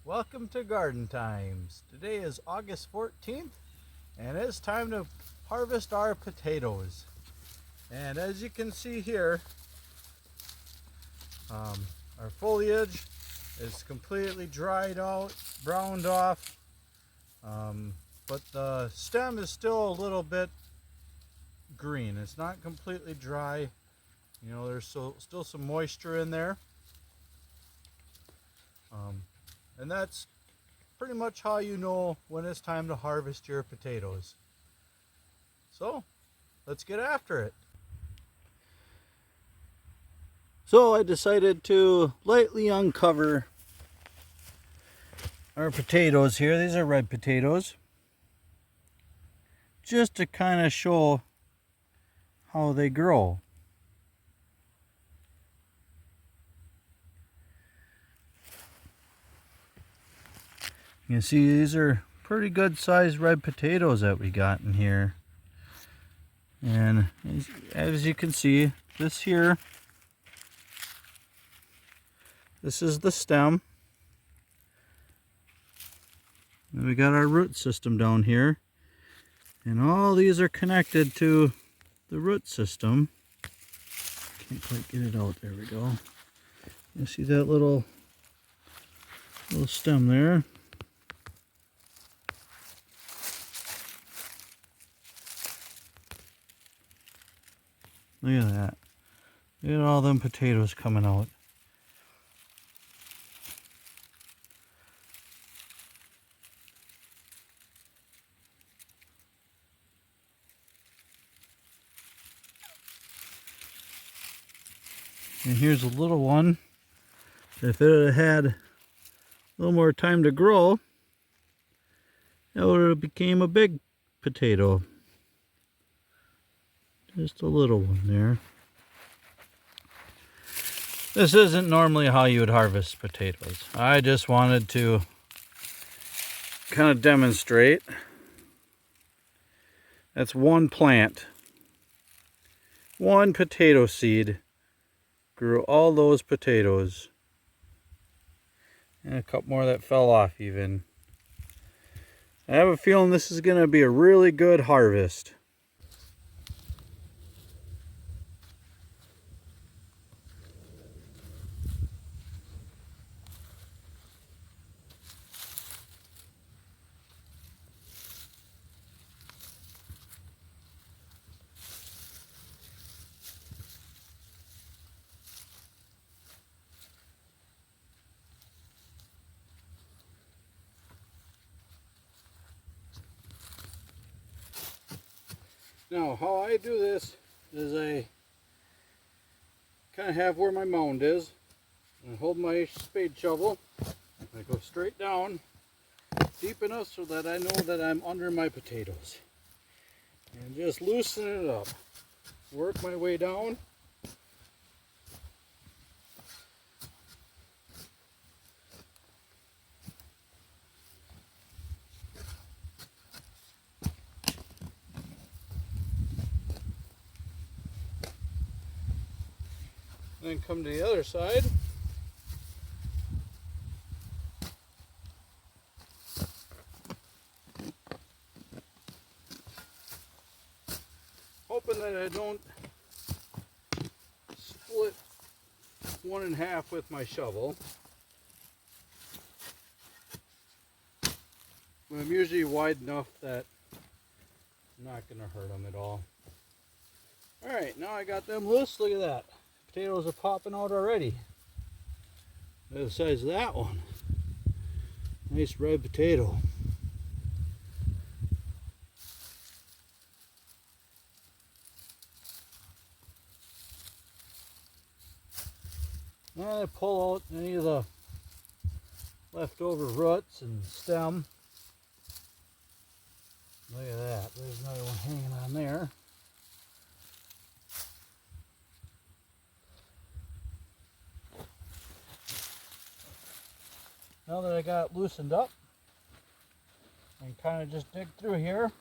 Welcome to Garden Times. Today is August 14th and it's time to harvest our potatoes. And as you can see here, our foliage is completely dried out, browned off, but the stem is still a little bit green. It's not completely dry. You know, there's still some moisture in there. And that's pretty much how you know when it's time to harvest your potatoes. So, let's get after it. So I decided to lightly uncover our potatoes here. These are red potatoes. Just to kind of show how they grow. You can see these are pretty good sized red potatoes that we got in here. And as you can see, this here, this is the stem. And we got our root system down here. And all these are connected to the root system. Can't quite get it out. There we go. You see that little stem there? Look at that. Look at all them potatoes coming out. And here's a little one. If it had had a little more time to grow, it would have became a big potato. Just a little one there. This isn't normally how you would harvest potatoes. I just wanted to kind of demonstrate. That's one plant. One potato seed grew all those potatoes. And a couple more that fell off even. I have a feeling this is going to be a really good harvest. Now, how I do this is I kind of have where my mound is. I hold my spade shovel. I go straight down, deep enough so that I know that I'm under my potatoes. And just loosen it up. Work my way down. Then come to the other side. Hoping that I don't split one in half with my shovel. But I'm usually wide enough that I'm not going to hurt them at all. Alright, now I got them loose. Look at that. Potatoes are popping out already. They're the size of that one. Nice red potato. Now I pull out any of the leftover roots and stem. Look at that. There's another one hanging on there. Now that I got it loosened up, I can kind of just dig through here.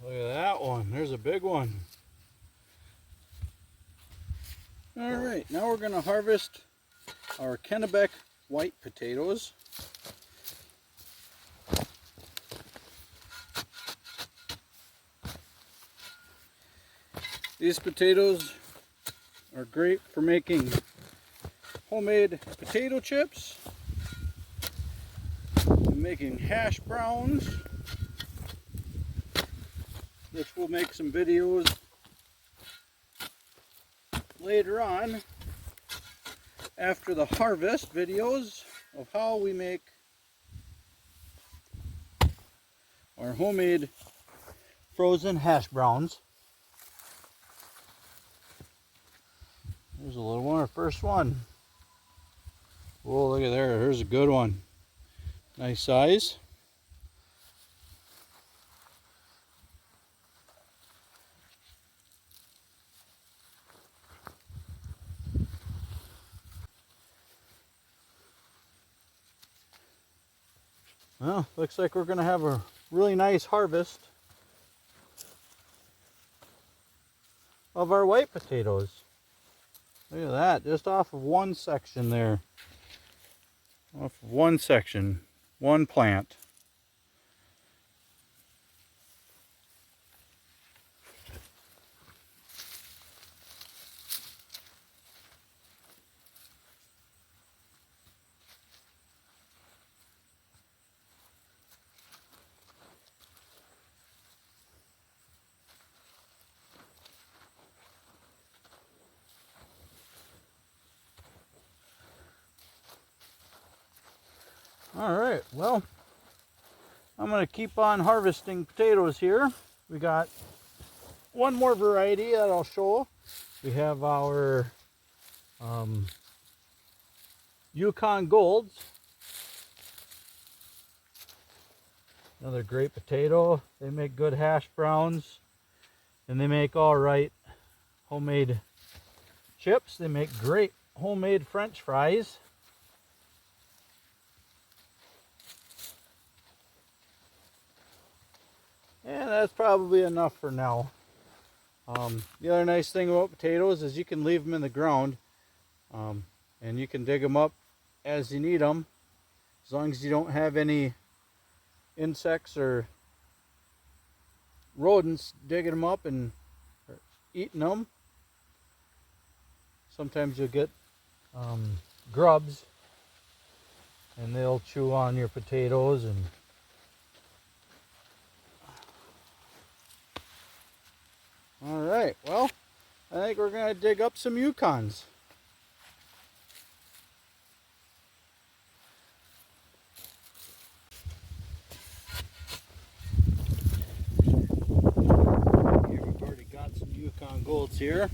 Look at that one. There's a big one. All right, now we're going to harvest our Kennebec white potatoes. These potatoes are great for making homemade potato chips, and making hash browns, which we'll make some videos later on after the harvest videos of how we make our homemade frozen hash browns. There's a little one, our first one. Whoa, look at there. Here's a good one. Nice size. Well, looks like we're going to have a really nice harvest of our white potatoes. Look at that, just off of one section there. Off of one section, one plant. All right, well, I'm going to keep on harvesting potatoes here. We got one more variety that I'll show. We have our Yukon Golds. Another great potato. They make good hash browns, and they make all right homemade chips. They make great homemade French fries. And that's probably enough for now. The other nice thing about potatoes is you can leave them in the ground, and you can dig them up as you need them, as long as you don't have any insects or rodents digging them up and eating them. Sometimes you'll get grubs, and they'll chew on your potatoes. And all right, well, I think we're going to dig up some Yukons. Here we've already got some Yukon Golds here.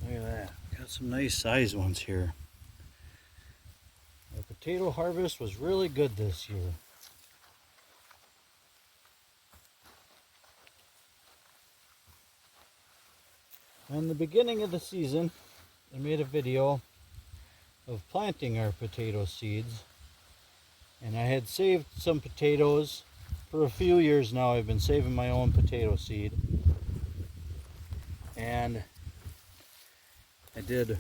Look at that. Got some nice size ones here. The potato harvest was really good this year. In the beginning of the season, I made a video of planting our potato seeds, and I had saved some potatoes. For a few years now I've been saving my own potato seed, and I did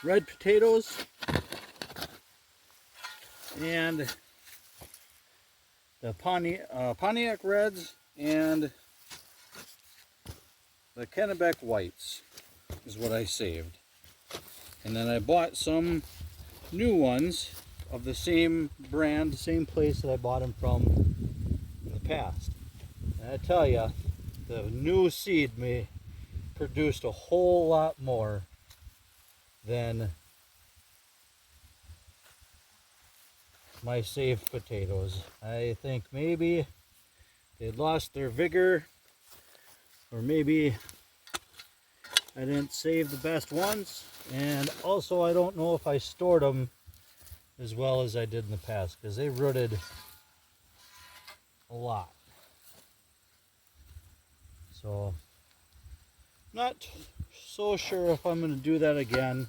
red potatoes and the Pontiac Reds and the Kennebec Whites is what I saved. And then I bought some new ones of the same brand, same place that I bought them from in the past. And I tell you, the new seed produced a whole lot more than my saved potatoes. I think maybe they lost their vigor, or maybe I didn't save the best ones, and also I don't know if I stored them as well as I did in the past, because they rooted a lot. So Not so sure if I'm going to do that again.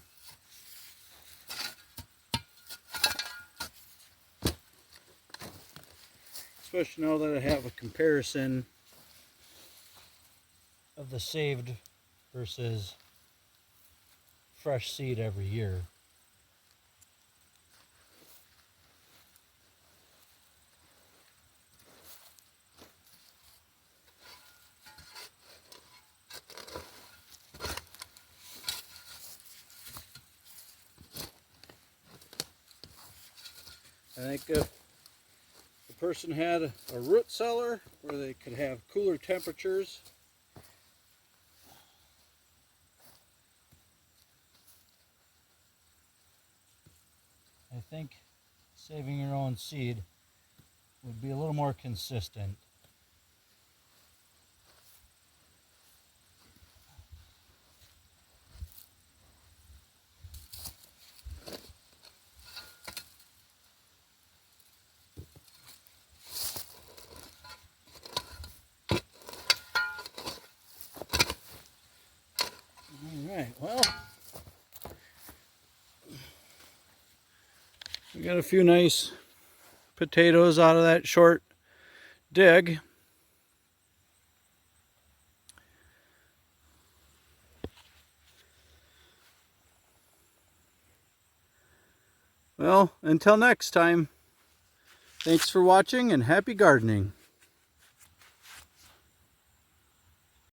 Especially now that I have a comparison of the saved versus fresh seed every year. I think if the person had a root cellar where they could have cooler temperatures, I think saving your own seed would be a little more consistent. Alright, well, we got a few nice potatoes out of that short dig. Well, until next time, thanks for watching and happy gardening.